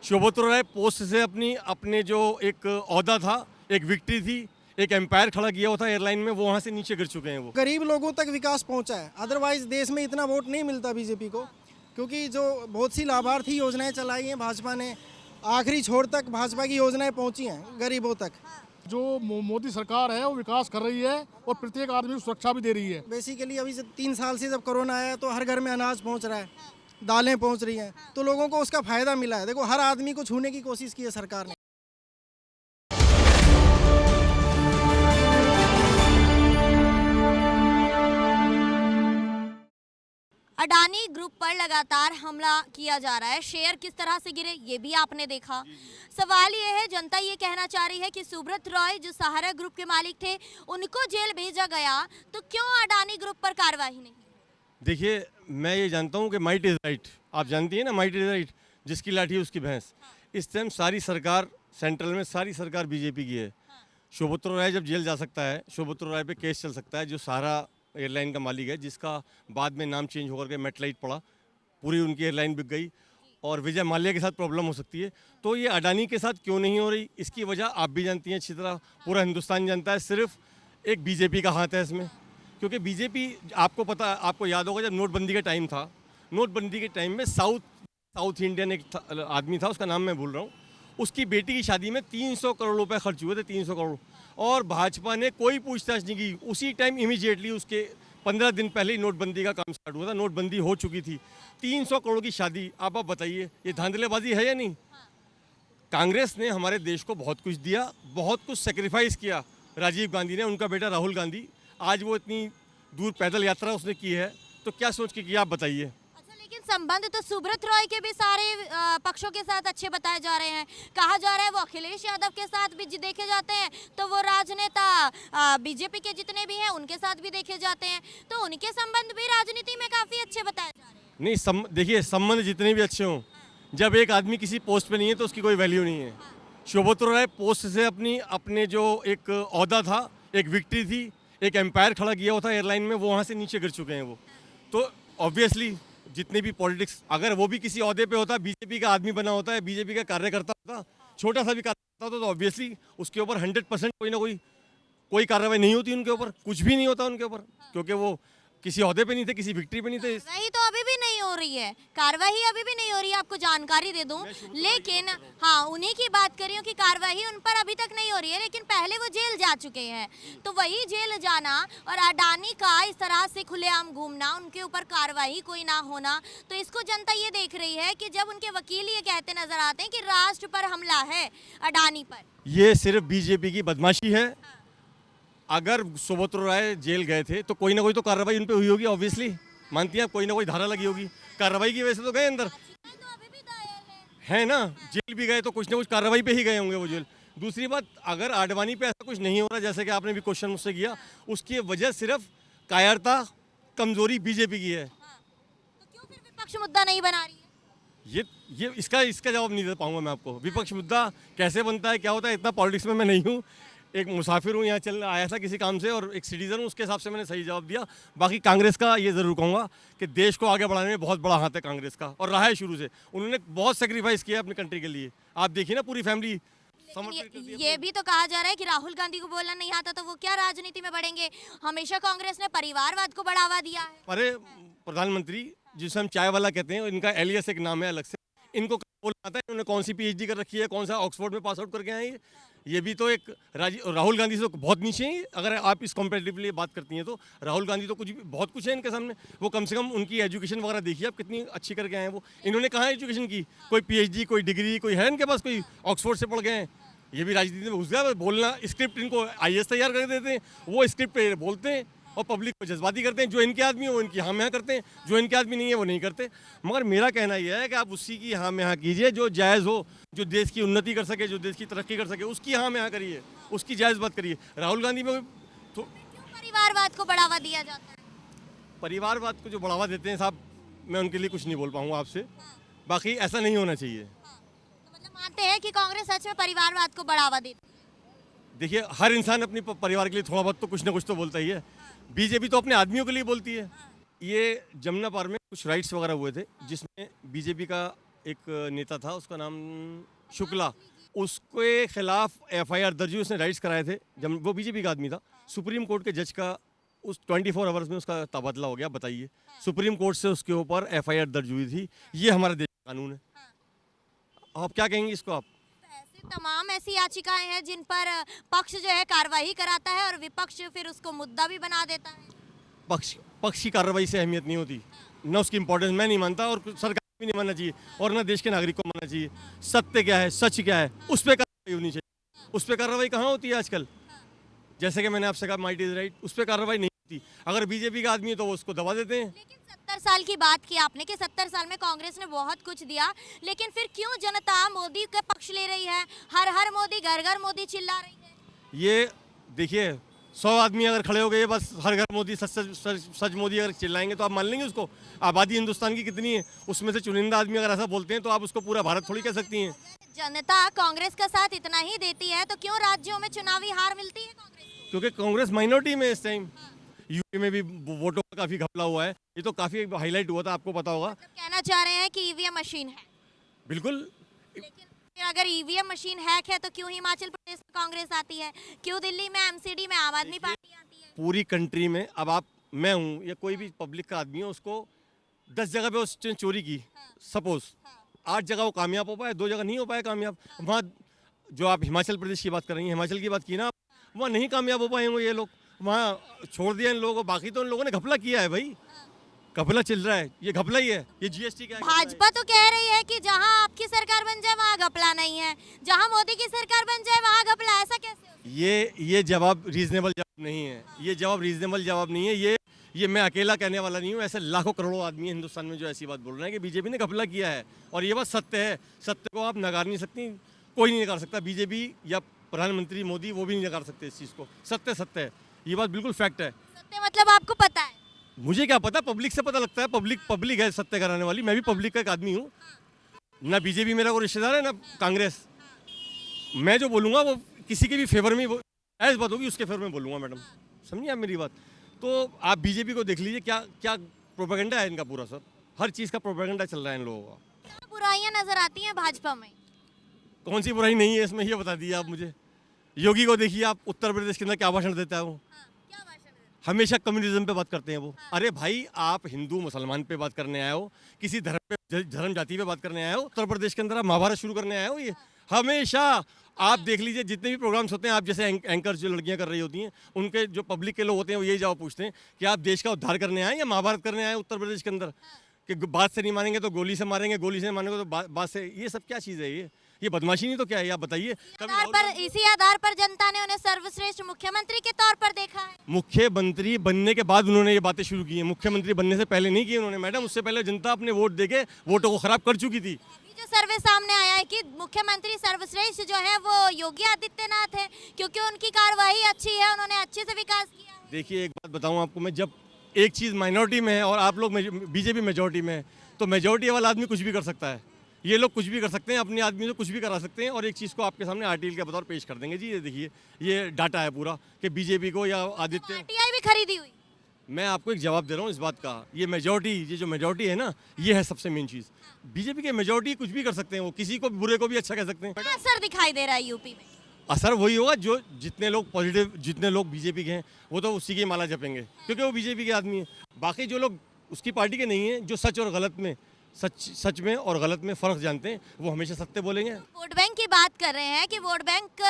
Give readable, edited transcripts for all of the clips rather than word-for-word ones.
शोभतराव राय post से अपने जो एक ओहदा था, एक विक्ट्री थी, एक एम्पायर खड़ा किया हुआ था एयरलाइन में, वो वहाँ से नीचे गिर चुके हैं। वो गरीब लोगों तक विकास पहुंचा है, अदरवाइज देश में इतना वोट नहीं मिलता बीजेपी को, क्योंकि जो बहुत सी लाभार्थी योजनाएं चलाई हैं भाजपा ने, आखिरी छोर तक भाजपा की योजनाएं पहुंची हैं गरीबों तक। जो मोदी सरकार है वो विकास कर रही है और प्रत्येक आदमी को सुरक्षा भी दे रही है। बेसिकली अभी से 3 साल से जब कोरोना आया तो हर घर में अनाज पहुंच रहा है, दालें पहुंच रही हैं, तो लोगों को उसका फायदा मिला है। देखो, हर आदमी को छूने की कोशिश की है सरकार ने। अडानी ग्रुप पर लगातार हमला किया जा रहा है। शेयर किस तरह से गिरे ये भी आपने देखा। सवाल ये है, जनता ये कहना चाह रही है कि सुब्रत रॉय जो सहारा ग्रुप के मालिक थे उनको जेल भेजा गया, तो क्यों अडानी ग्रुप पर कार्रवाई नहीं? देखिए, मैं ये जानता हूँ कि माइट इज़ राइट। आप जानती हैं ना, माइट इज़ राइट, जिसकी लाठी उसकी भैंस। इस टाइम सारी सरकार, सेंट्रल में सारी सरकार बीजेपी की है। शोभतराव राय जब जेल जा सकता है, शोभतराव राय पे केस चल सकता है, जो सहारा एयरलाइन का मालिक है, जिसका बाद में नाम चेंज होकर के मेटलाइट पड़ा, पूरी उनकी एयरलाइन बिक गई, और विजय माल्या के साथ प्रॉब्लम हो सकती है। तो ये अडानी के साथ क्यों नहीं हो रही, इसकी वजह आप भी जानती हैं अच्छी तरह, पूरा हिंदुस्तान जानता है। सिर्फ एक बीजेपी का हाथ है इसमें, क्योंकि बीजेपी, आपको पता, आपको याद होगा जब नोटबंदी का टाइम था, नोटबंदी के टाइम में साउथ इंडियन एक आदमी था, उसका नाम मैं भूल रहा हूँ, उसकी बेटी की शादी में 300 करोड़ रुपए खर्च हुए थे, 300 करोड़, और भाजपा ने कोई पूछताछ नहीं की। उसी टाइम इमीडिएटली उसके 15 दिन पहले ही नोटबंदी का काम स्टार्ट हुआ था, नोटबंदी हो चुकी थी। 300 करोड़ की शादी, आप बताइए ये धांधलेबाजी है या नहीं? कांग्रेस ने हमारे देश को बहुत कुछ दिया, बहुत कुछ सेक्रीफाइस किया। राजीव गांधी ने, उनका बेटा राहुल गांधी, आज वो इतनी दूर पैदल यात्रा उसने की है, तो क्या सोच के किया, आप बताइए। अच्छा, लेकिन संबंध तो सुब्रत रॉय के भी सारे पक्षों के साथ अच्छे बताए जा रहे हैं। कहा जा रहा है वो अखिलेश यादव के साथ भी देखे जाते हैं, तो वो राजनेता बीजेपी के जितने भी हैं उनके साथ भी देखे जाते हैं, तो उनके संबंध भी राजनीति में काफी अच्छे बताए जा रहे हैं। नहीं, देखिए, संबंध जितने भी अच्छे हों, जब एक आदमी किसी पोस्ट पे नहीं है तो उसकी कोई वैल्यू नहीं है। शोभतराव राय पोस्ट से अपने जो एक ओहदा था, एक विक्ट्री थी, एक एम्पायर खड़ा किया हुआ था एयरलाइन में, वो वहाँ से नीचे गिर चुके हैं। वो तो ऑब्वियसली जितने भी पॉलिटिक्स, अगर वो भी किसी ओहदे पे होता, बीजेपी का आदमी बना होता है, बीजेपी का कार्यकर्ता होता, छोटा सा भी कार्यकर्ता होता, तो ऑब्वियसली उसके ऊपर 100% कोई ना कोई कार्रवाई नहीं होती उनके ऊपर, कुछ भी नहीं होता उनके ऊपर, क्योंकि वो किसी ओहदे पे नहीं थे, किसी विक्ट्री पे नहीं थे। वही तो अभी भी नहीं हो रही है, कार्रवाई अभी भी नहीं हो रही है। आपको जानकारी दे दूं, लेकिन हाँ, उन्हीं की बात कर रही हूँ कि कार्रवाई उन पर अभी तक नहीं हो रही है, लेकिन पहले वो जेल जा चुके हैं। तो वही जेल जाना और अडानी का इस तरह से खुलेआम घूमना, उनके ऊपर कार्रवाई कोई ना होना, तो इसको जनता ये देख रही है कि जब उनके वकील ये कहते नजर आते हैं कि राष्ट्र पर हमला है अडानी पर। ये सिर्फ बीजेपी की बदमाशी है। अगर शोभतराव राय जेल गए थे तो कोई ना कोई तो कार्रवाई उन पे हुई होगी, ऑब्वियसली मानती हैं आप, कोई ना कोई धारा लगी होगी, कार्रवाई की वजह से तो गए अंदर, तो अभी भी घायल है ना। जेल भी गए तो कुछ ना कुछ कार्रवाई पे ही गए होंगे वो जेल। दूसरी बात, अगर आडवाणी पे ऐसा कुछ नहीं हो रहा, जैसे कि आपने भी क्वेश्चन मुझसे किया, उसकी वजह सिर्फ कायरता, कमजोरी बीजेपी की है। तो क्यों फिर विपक्ष मुद्दा नहीं बना रही है? ये इसका जवाब नहीं दे पाऊंगा मैं आपको। विपक्ष मुद्दा कैसे बनता है, क्या होता है, इतना पॉलिटिक्स में मैं नहीं हूँ। एक मुसाफिर हूँ, यहाँ आया था किसी काम से, और एक सिटीजन हूँ, उसके हिसाब से मैंने सही जवाब दिया। बाकी कांग्रेस का ये ज़रूर कहूँगा कि देश को आगे बढ़ाने में बहुत बड़ा हाथ है कांग्रेस का, और रहा है शुरू से। उन्होंने बहुत सेक्रीफाइस किया अपनी कंट्री के लिए। आप देखिए ना, पूरी फैमिली समर्पित कर दी। ये भी तो कहा जा रहा है कि राहुल गांधी को बोलना नहीं आता तो वो क्या राजनीति में बढ़ेंगे। हमेशा कांग्रेस ने परिवारवाद को बढ़ावा दिया है। अरे प्रधानमंत्री, जिसे हम चाय वाला कहते हैं, इनका एलियस एक नाम है अलग से, इनको बोलना आता है इन्होंने कौन सी पीएचडी कर रखी है, कौन सा ऑक्सफोर्ड में पास आउट करके आए हैं। ये भी तो एक राहुल गांधी से तो बहुत नीचे हैं। अगर आप इस कंपेरेटिवली बात करती हैं तो राहुल गांधी तो बहुत कुछ है इनके सामने। वो कम से कम उनकी एजुकेशन वगैरह देखिए आप, कितनी अच्छी करके आए हैं वो। इन्होंने कहाँ एजुकेशन की, कोई पीएचडी, कोई डिग्री, कोई है इनके पास, कोई ऑक्सफोर्ड से पढ़ गए हैं। ये भी राजनीति में घुस गया, बोलना, स्क्रिप्ट इनको आईएएस तैयार कर देते हैं, वो स्क्रिप्ट पे बोलते हैं और पब्लिक को जज्बाती करते हैं। जो इनके आदमी हो उनकी हाँ में हाँ करते हैं, जो इनके आदमी नहीं है वो नहीं करते। मगर मेरा कहना यह है कि आप उसी की हाँ में हाँ कीजिए जो जायज़ हो, जो देश की उन्नति कर सके, जो देश की तरक्की कर सके, उसकी हाँ में हाँ करिए, उसकी जायज़ बात करिए। राहुल गांधी में तो परिवारवाद को बढ़ावा दिया जाता है। परिवारवाद को जो बढ़ावा देते हैं साहब, मैं उनके लिए कुछ नहीं बोल पाऊँगा आपसे। बाकी ऐसा नहीं होना चाहिए। तो मतलब मानते हैं कि कांग्रेस सच में परिवारवाद को बढ़ावा देती है। देखिए, हर इंसान अपने परिवार के लिए थोड़ा बहुत तो कुछ ना कुछ तो बोलता ही है। बीजेपी तो अपने आदमियों के लिए बोलती है। ये जमुना पार में कुछ राइट्स वगैरह हुए थे, जिसमें बीजेपी का एक नेता था, उसका नाम शुक्ला, उसके खिलाफ एफआईआर दर्ज हुई, उसने राइट्स कराए थे जब वो बीजेपी का आदमी था। सुप्रीम कोर्ट के जज का उस 24 आवर्स में उसका तबादला हो गया। बताइए, सुप्रीम कोर्ट से उसके ऊपर एफआईआर दर्ज हुई थी। ये हमारे देश का कानून है। आप क्या कहेंगे इसको? आप ऐसे तमाम ऐसी याचिकाएं हैं जिन पर पक्ष जो है कार्रवाई कराता है और विपक्ष फिर उसको मुद्दा भी बना देता है। पक्ष की कार्रवाई से अहमियत नहीं होती, न उसकी इंपॉर्टेंस मैं नहीं मानता, और सरकार भी नहीं मानना चाहिए, और न देश के नागरिक को मानना चाहिए। सत्य क्या है, सच क्या है, उस पर कार्रवाई होनी चाहिए। उस पर कार्रवाई कहाँ होती है आजकल? जैसे कि मैंने आपसे कहा माइट इज राइट, उस पर कार्रवाई नहीं होती। अगर बीजेपी का आदमी है तो वो उसको दबा देते हैं। लेकिन 70 साल की बात की आपने कि 70 साल में कांग्रेस ने बहुत कुछ दिया, लेकिन फिर क्यों जनता मोदी का पक्ष ले रही है? हर हर मोदी, घर घर मोदी चिल्ला रही है। ये देखिए, 100 आदमी अगर खड़े हो गए बस हर घर मोदी, सच मोदी अगर चिल्लाएंगे तो आप मान लेंगे उसको? आबादी हिंदुस्तान की कितनी है, उसमें से चुनिंदा आदमी अगर ऐसा बोलते हैं तो आप उसको पूरा भारत थोड़ी कह सकती हैं। जनता कांग्रेस का साथ इतना ही देती है तो क्यों राज्यों में चुनावी हार मिलती है कांग्रेस को? क्योंकि कांग्रेस माइनॉरिटी में इस टाइम। यूपी में भी वोटों का काफी घपला हुआ है, ये तो काफी हाईलाइट हुआ था, आपको पता होगा। मतलब कहना चाह रहे हैं कि ईवीएम मशीन है। बिल्कुल। लेकिन फिर अगर ईवीएम मशीन हैक है तो क्यों हिमाचल प्रदेश में कांग्रेस आती है, क्यों दिल्ली में एमसीडी में आम आदमी पार्टी आती है? पूरी कंट्री में अब आप, मैं हूँ या कोई भी पब्लिक का आदमी है, उसको 10 जगह पे उसने चोरी की, सपोज 8 जगह वो कामयाब हो पाए, 2 जगह नहीं हो पाए कामयाब। वहाँ जो आप हिमाचल प्रदेश की बात कर रही हैं, हिमाचल की बात की ना, वहाँ नहीं कामयाब हो पाए होंगे ये लोग, वहाँ छोड़ दिया इन लोगों को। बाकी तो इन लोगों ने घपला किया है भाई, घपला चल रहा है, ये घपला ही है। ये जीएसटी क्या है? भाजपा तो कह रही है कि जहां आपकी सरकार बन जाए वहां घपला नहीं है, जहां मोदी की सरकार बन जाए वहां घपला, ऐसा कैसे हो सकता है? ये जवाब रीजनेबल जवाब नहीं है, ये जवाब रीजनेबल जवाब नहीं है। ये मैं अकेला कहने वाला नहीं हूँ, ऐसे लाखों करोड़ों आदमी है हिंदुस्तान में जो ऐसी बात बोल रहे हैं कि बीजेपी ने घपला किया है, और ये बात सत्य है। सत्य को आप नकार नहीं सकती, कोई नहीं नकार सकता, बीजेपी या प्रधानमंत्री मोदी वो भी नहीं नकार सकते इस चीज़ को। सत्य सत्य है, ये बात बिल्कुल फैक्ट है। सत्य मतलब आपको पता है? मुझे क्या पता, पब्लिक से पता लगता है। पब्लिक है सत्य कराने वाली, मैं भी पब्लिक का एक आदमी हूँ। ना बीजेपी मेरा कोई रिश्तेदार है ना कांग्रेस। मैं जो बोलूँगा वो किसी के भी फेवर में ऐसी बात होगी उसके फेवर में बोलूँगा मैडम, समझिए आप मेरी बात। तो आप बीजेपी को देख लीजिए, क्या क्या प्रोपेगेंडा है इनका पूरा। सर हर चीज़ का प्रोपेगेंडा चल रहा है इन लोगों का। क्या बुराइयां नजर आती हैं भाजपा में? कौन सी बुराई नहीं है इसमें, ये बता दीजिए आप मुझे। योगी को देखिए आप, उत्तर प्रदेश के अंदर क्या भाषण देता है वो। क्या भाषण देते हैं? हमेशा कम्युनिज्म पे बात करते हैं वो। अरे भाई, आप हिंदू मुसलमान पे बात करने आए हो, किसी धर्म जाति पे बात करने आए हो? उत्तर प्रदेश के अंदर आप महाभारत शुरू करने आए हो? ये हमेशा आप देख लीजिए, जितने भी प्रोग्राम्स होते हैं, आप जैसे एंकर जो लड़कियां कर रही होती हैं, उनके जो पब्लिक के लोग होते हैं वो यही जवाब पूछते हैं कि आप देश का उद्धार करने आए या महाभारत करने आए उत्तर प्रदेश के अंदर, कि बात से नहीं मानेंगे तो गोली से मारेंगे, गोली से मानेंगे तो बात से। ये सब क्या चीज़ है? ये बदमाशी नहीं तो क्या है? आप बताइए। इसी आधार पर जनता ने उन्हें सर्वश्रेष्ठ मुख्यमंत्री के तौर पर देखा है। मुख्यमंत्री बनने के बाद उन्होंने ये बातें शुरू की हैं, मुख्यमंत्री बनने से पहले नहीं की उन्होंने मैडम। उससे पहले जनता अपने वोट देके वोटों को खराब कर चुकी थी। अभी जो सर्वे सामने आया है कि मुख्यमंत्री सर्वश्रेष्ठ जो है वो योगी आदित्यनाथ है, क्योंकि उनकी कार्यवाही अच्छी है, उन्होंने अच्छे से विकास किया है। देखिए, एक बात बताऊं आपको मैं, जब एक चीज़ माइनॉरिटी में है और आप लोग बीजेपी मेजोरिटी में है, तो मेजोरिटी वाला आदमी कुछ भी कर सकता है। ये लोग कुछ भी कर सकते हैं, अपने आदमी से कुछ भी करा सकते हैं। और एक चीज़ को आपके सामने आरटीआई के बतौर पेश कर देंगे जी। ये देखिए, ये डाटा है पूरा कि बीजेपी को या आदित्य, आरटीआई भी खरीदी हुई। मैं आपको एक जवाब दे रहा हूँ इस बात का। ये जो मेजोरिटी है ना, ये है सबसे मेन चीज़। बीजेपी के मेजोरिटी कुछ भी कर सकते हैं, वो किसी को बुरे को भी अच्छा कह सकते हैं। क्या असर दिखाई दे रहा है यूपी में? असर वही होगा, जो जितने लोग पॉजिटिव, जितने लोग बीजेपी के हैं वो तो उसी की माला जपेंगे, क्योंकि वो बीजेपी के आदमी हैं। बाकी जो लोग उसकी पार्टी के नहीं हैं, जो सच और गलत में, सच में और गलत में फ़र्क जानते हैं, वो हमेशा सत्य बोलेंगे। वोट बैंक की बात कर रहे हैं कि वोट बैंक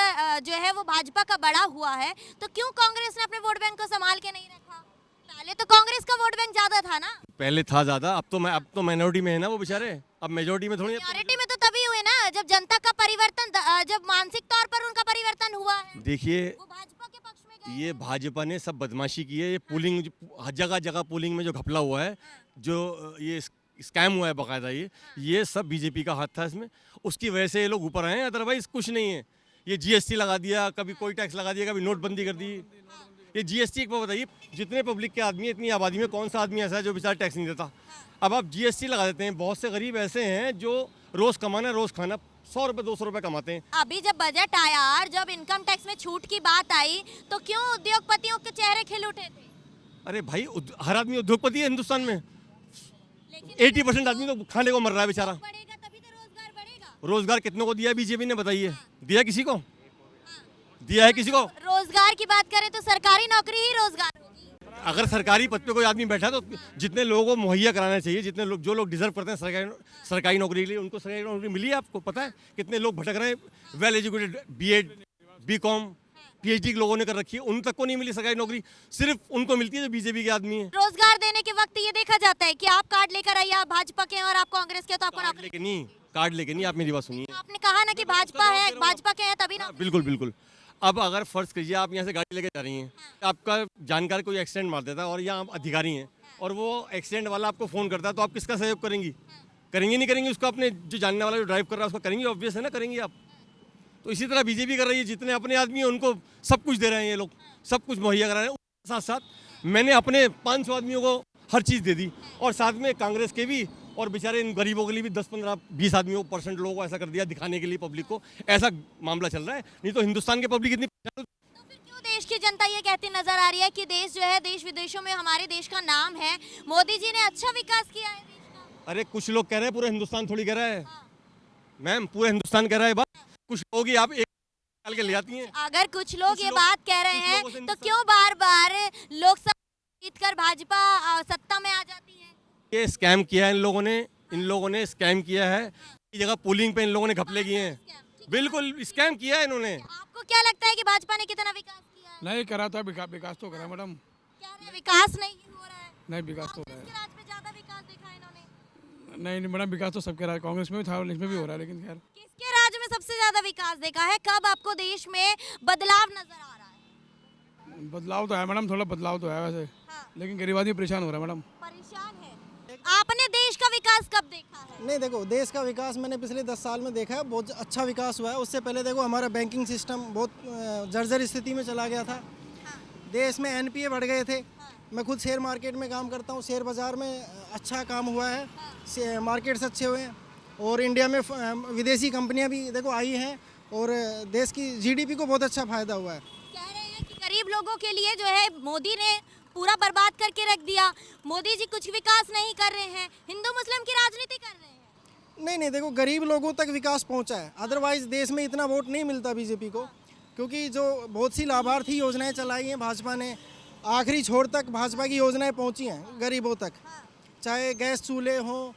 जो है वो भाजपा का बड़ा हुआ है, तो क्यों कांग्रेस ने अपने वोट बैंक को संभाल के नहीं रखा? पहले तो कांग्रेस का वोट बैंक ज्यादा था ना। पहले था ज़्यादा, अब तो माइनॉरिटी में है ना वो बेचारे, अब मेजोरिटी में थोड़ी। मेजॉरिटी में तो तभी हुए ना जब जनता का परिवर्तन, जब मानसिक तौर पर उनका परिवर्तन हुआ है। देखिए, वो भाजपा के पक्ष में गए। ये भाजपा ने सब बदमाशी की है। ये पुलिंग, जगह जगह पुलिंग में जो घपला हुआ है, जो ये स्कैम हुआ है बाकायदा, ये सब बीजेपी का हाथ था इसमें। उसकी वजह से ये लोग ऊपर आए हैं, अदरवाइज कुछ नहीं है। ये जीएसटी लगा दिया, कभी कोई टैक्स लगा दिया, कभी नोटबंदी कर दी। ये जीएसटी, एक बार बताइए, जितने पब्लिक के आदमी, इतनी आबादी में कौन सा आदमी ऐसा है जो बेचारा टैक्स नहीं देता? अब आप जीएसटी लगा देते हैं। बहुत से गरीब ऐसे हैं जो रोज़ कमाना, रोज़ खाना, 100 रुपये 200 रुपये कमाते हैं। अभी जब बजट आया और जब इनकम टैक्स में छूट की बात आई, तो क्यों उद्योगपतियों के चेहरे खिल उठे थे? अरे भाई, हर आदमी उद्योगपति है हिंदुस्तान में। लेकिन 80% आदमी तो खाने को मर रहा है बेचारा। बढ़ेगा तभी तो रोजगार कितनों को दिया बीजेपी ने, बताइए? दिया किसी को? दिया है किसी को? रोजगार की बात करें तो सरकारी नौकरी ही रोजगार होगी। अगर सरकारी पद पे कोई आदमी बैठा तो जितने लोगों को मुहैया कराना चाहिए, जितने लोग जो लोग डिजर्व करते हैं सरकारी नौकरी के लिए, उनको सरकारी नौकरी मिली है। आपको पता है कितने लोग भटक रहे हैं? Well educated, B Ed, B Com, PhD के लोगों ने कर रखी है, उन तक को नहीं मिली सरकारी नौकरी, सिर्फ उनको मिलती है जो बीजेपी के आदमी है। रोजगार देने के वक्त ये देखा जाता है कि आप कार्ड लेकर आइए, आप भाजपा के हैं और आप कांग्रेस के हैं, तो आपको कार्ड नौकरी। लेके नहीं, कार्ड लेके नहीं, आप मेरी बात सुनिए। आपने कहा ना कि भाजपा है, भाजपा के हैं तभी ना। बिल्कुल बिल्कुल। अब अगर फर्ज कीजिए आप यहाँ से गाड़ी लेके जा रही हैं, आपका जानकार कोई एक्सीडेंट मार देता है और यहाँ आप अधिकारी हैं और वो एक्सीडेंट वाला आपको फ़ोन करता है, तो आप किसका सहयोग करेंगी? करेंगे नहीं करेंगी? उसको अपने जो जानने वाला जो ड्राइव कर रहा है उसको करेंगे, ऑब्वियस है ना, करेंगी आप। तो इसी तरह बीजेपी कर रही है, जितने अपने आदमी हैं उनको सब कुछ दे रहे हैं ये लोग, सब कुछ मुहैया करा रहे हैं। साथ साथ मैंने अपने 500 आदमियों को हर चीज़ दे दी, और साथ में कांग्रेस के भी, और बेचारे इन गरीबों के लिए भी 10-15-20 आदमियों % लोगों को ऐसा कर दिया दिखाने के लिए पब्लिक को। ऐसा मामला चल रहा है, नहीं तो हिंदुस्तान की पब्लिक इतनी। तो फिर क्यों देश की जनता ये कहती नजर आ रही है कि देश जो है, देश विदेशों में हमारे देश का नाम है, मोदी जी ने अच्छा विकास किया है देश का? अरे कुछ लोग कह रहे हैं, पूरा हिंदुस्तान थोड़ी कह रहा है मैम, पूरा हिंदुस्तान कह रहा है। बात कुछ लोग ही आप एक निकाल के ले आती हैं। अगर कुछ लोग ये बात कह रहे कुछ लोगों से हैं तो क्यों बार बार लोकसभा जीतकर भाजपा सत्ता में आ जाती है? ये स्कैम किया है इन लोगों ने स्कैम किया है। इस जगह पोलिंग पे इन लोगों ने घपले किए हैं, बिल्कुल स्कैम किया है इन्होंने। आपको क्या लगता है कि भाजपा ने कितना विकास किया है? नहीं करा था, विकास तो करा मैडम। क्या रहे, विकास नहीं हो रहा है? नहीं, विकास तो हो रहा कांग्रेस के राज में ज्यादा विकास देखा है इन्होंने। है। नहीं मैडम, विकास तो सबके रहा है, कांग्रेस में भी था, इसमें भी हो रहा है, लेकिन खैर किसके राज में सबसे ज्यादा विकास देखा है? कब आपको देश में बदलाव नजर आ रहा है? बदलाव तो है मैडम, थोड़ा बदलाव तो है वैसे, हाँ। लेकिन गरीब आदमी परेशान हो रहा है मैडम। परेशान है। आपने देश का विकास कब देखा है? नहीं देखो, देश का विकास मैंने पिछले 10 साल में देखा है, बहुत अच्छा विकास हुआ है। उससे पहले देखो हमारा बैंकिंग सिस्टम बहुत जर्जर स्थिति में चला गया था। देश में एनपीए बढ़ गए थे। मैं खुद शेयर मार्केट में काम करता हूँ, शेयर बाज़ार में अच्छा काम हुआ है, मार्केट्स अच्छे हुए हैं, और इंडिया में विदेशी कंपनियाँ भी देखो आई हैं, और देश की जीडीपी को बहुत अच्छा फ़ायदा हुआ है। कह रहे हैं कि गरीब लोगों के लिए जो है मोदी ने पूरा बर्बाद करके रख दिया, मोदी जी कुछ विकास नहीं कर रहे हैं, हिंदू मुस्लिम की राजनीति कर रहे हैं। नहीं देखो, गरीब लोगों तक विकास पहुंचा है, अदरवाइज़ देश में इतना वोट नहीं मिलता बीजेपी को, क्योंकि जो बहुत सी लाभार्थी योजनाएं चलाई हैं भाजपा ने, आखिरी छोर तक भाजपा की योजनाएं पहुंची हैं गरीबों तक, चाहे गैस चूल्हे हों,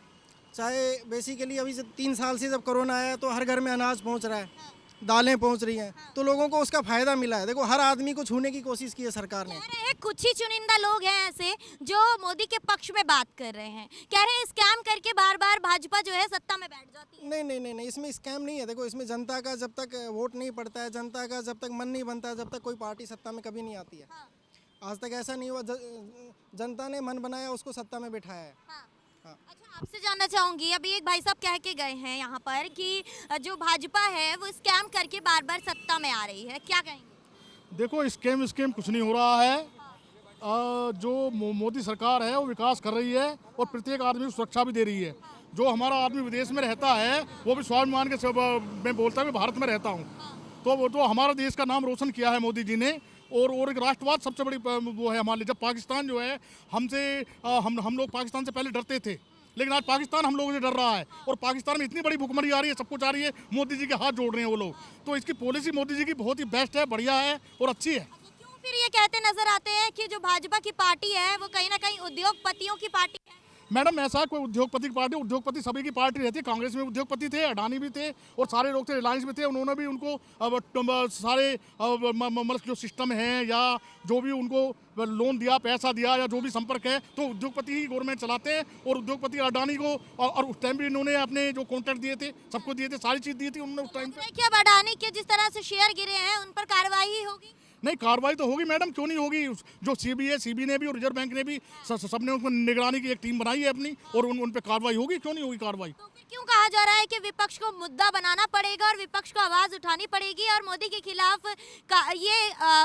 चाहे बेसिकली अभी 3 साल से जब कोरोना आया तो हर घर में अनाज पहुंच रहा है, दालें पहुंच रही हैं, तो लोगों को उसका फ़ायदा मिला है। देखो हर आदमी को छूने की कोशिश की है सरकार ने। कह रहे हैं कुछ ही चुनिंदा लोग हैं ऐसे जो मोदी के पक्ष में बात कर रहे हैं, कह रहे हैं स्कैम करके बार बार भाजपा जो है सत्ता में बैठ जाती है। नहीं, इसमें स्कैम नहीं है। देखो इसमें जनता का जब तक वोट नहीं पड़ता है, जनता का जब तक मन नहीं बनता है, जब तक कोई पार्टी सत्ता में कभी नहीं आती है। आज तक ऐसा नहीं हुआ, जनता ने मन बनाया उसको सत्ता में बिठाया है। हाँ। अच्छा, आपसे जानना चाहूंगी, अभी एक भाई साहब कह के गए हैं यहाँ पर कि जो भाजपा है वो स्कैम करके बार बार सत्ता में आ रही है, क्या कहेंगे? देखो स्कैम कुछ नहीं हो रहा है। जो मोदी सरकार है वो विकास कर रही है और प्रत्येक आदमी को सुरक्षा भी दे रही है। जो हमारा आदमी विदेश में रहता है वो भी स्वाभिमान के मैं बोलता है मैं भारत में रहता हूँ, तो वो तो हमारा देश का नाम रोशन किया है मोदी जी ने। और एक राष्ट्रवाद सबसे बड़ी वो है हमारे लिए। जब पाकिस्तान जो है हमसे हम लोग पाकिस्तान से पहले डरते थे, लेकिन आज पाकिस्तान हम लोगों से डर रहा है, और पाकिस्तान में इतनी बड़ी भुखमरी आ रही है, सब कुछ आ रही है, मोदी जी के हाथ जोड़ रहे हैं वो लोग। तो इसकी पॉलिसी मोदी जी की बहुत ही बेस्ट है, बढ़िया है और अच्छी है। क्यों फिर ये कहते नजर आते हैं कि जो भाजपा की पार्टी है वो कहीं ना कहीं उद्योगपतियों की पार्टी है? मैडम ऐसा कोई उद्योगपति की पार्टी, उद्योगपति सभी की पार्टी रहती है। कांग्रेस में उद्योगपति थे, अडानी भी थे, और सारे लोग थे, रिलायंस में थे, उन्होंने भी उनको सारे मतलब जो सिस्टम है या जो भी उनको लोन दिया, पैसा दिया, या जो भी संपर्क है, तो उद्योगपति ही गवर्नमेंट चलाते हैं। और उद्योगपति अडानी को और उस टाइम भी इन्होंने अपने जो कॉन्ट्रैक्ट दिए थे सबको दिए थे, सारी चीज़ दी थी उन्होंने उस टाइम पे। देखिए, अब अडानी के जिस तरह से शेयर गिरे हैं उन पर कार्रवाई होगी? नहीं, कार्रवाई तो होगी मैडम, क्यों नहीं होगी। जो सीबी ने भी और रिजर्व बैंक ने भी सबने उनको निगरानी की एक टीम बनाई है अपनी, और उन पे कार्रवाई होगी, क्यों नहीं होगी कार्रवाई। तो फिर क्यों कहा जा रहा है कि विपक्ष को मुद्दा बनाना पड़ेगा और विपक्ष को आवाज उठानी पड़ेगी और मोदी के खिलाफ ये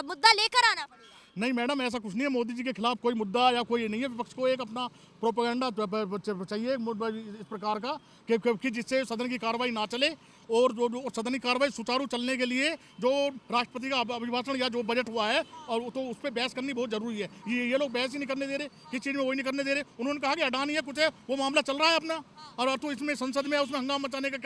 मुद्दा लेकर आना पड़ेगा? नहीं मैडम, ऐसा कुछ नहीं है। मोदी जी के खिलाफ कोई मुद्दा या कोई नहीं है। विपक्ष को एक अपना प्रोपेगेंडा चाहिए इस प्रकार का कि जिससे सदन की कार्रवाई ना चले और जो सदनी कार्रवाई सुचारू चलने के लिए जो राष्ट्रपति का अभिभाषण या जो बजट हुआ है और तो उस पर बहस करनी बहुत जरूरी है। ये लोग बहस ही नहीं करने दे रहे, किस चीज़ में वही नहीं करने दे रहे। उन्होंने कहा कि अडानी है कुछ है, वो मामला चल रहा है अपना, और तो इसमें संसद में उसमें हंगामा मचाने का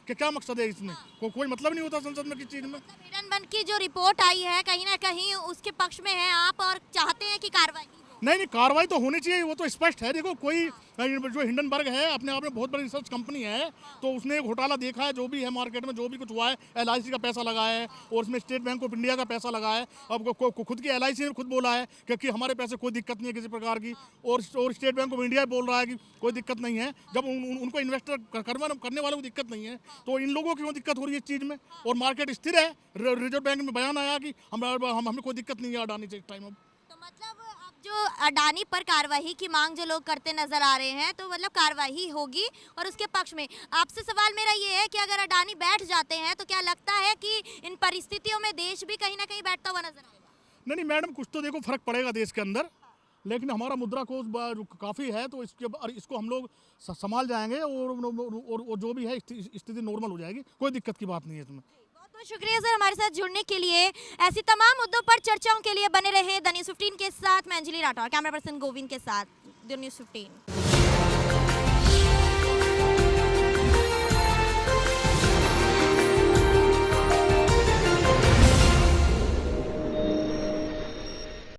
क्या मकसद है? इसमें कोई मतलब नहीं होता संसद में किस चीज़ में। हिडन की जो रिपोर्ट आई है कहीं ना कहीं उसके पक्ष में है आप और चाहते हैं कि कार्रवाई हो। नहीं, कार्रवाई तो होनी चाहिए, वो तो स्पष्ट है। देखो, कोई जो हिंडनबर्ग है अपने आप में बहुत बड़ी रिसर्च कंपनी है, तो उसने घोटाला देखा है, जो भी है मार्केट में जो भी कुछ हुआ है, LIC का पैसा लगा है और उसमें स्टेट बैंक ऑफ इंडिया का पैसा लगा है। अब खुद की LIC ने खुद बोला है कि हमारे पैसे कोई दिक्कत नहीं है किसी प्रकार की, और स्टेट बैंक ऑफ इंडिया बोल रहा है कि कोई दिक्कत नहीं है। जब उनको इन्वेस्टर करने वालों को दिक्कत नहीं है, तो इन लोगों की क्यों दिक्कत हो रही है इस चीज़ में? और मार्केट स्थिर है, रिजर्व बैंक में बयान आया कि हमें कोई दिक्कत नहीं है अडानी से इस टाइम। अब तो मतलब अब जो अडानी पर कार्रवाई की मांग जो लोग करते नजर आ रहे हैं, तो मतलब कार्रवाई होगी और उसके पक्ष में आपसे सवाल मेरा ये है कि अगर अडानी बैठ जाते हैं तो क्या लगता है कि इन परिस्थितियों में देश भी कहीं ना कहीं बैठता हुआ नजर आएगा? नहीं मैडम, कुछ तो देखो फर्क पड़ेगा देश के अंदर, लेकिन हमारा मुद्रा कोष काफ़ी है, तो इसको हम लोग संभाल जाएंगे और जो भी है स्थिति नॉर्मल हो जाएगी, कोई दिक्कत की बात नहीं है इसमें। बहुत बहुत शुक्रिया सर हमारे साथ जुड़ने के लिए। ऐसी तमाम मुद्दों पर चर्चाओं के लिए बने रहे द न्यूज़ 15 के साथ। मैं अंजलि राठौर, कैमरा पर्सन गोविंद के साथ, द न्यूज़ 15।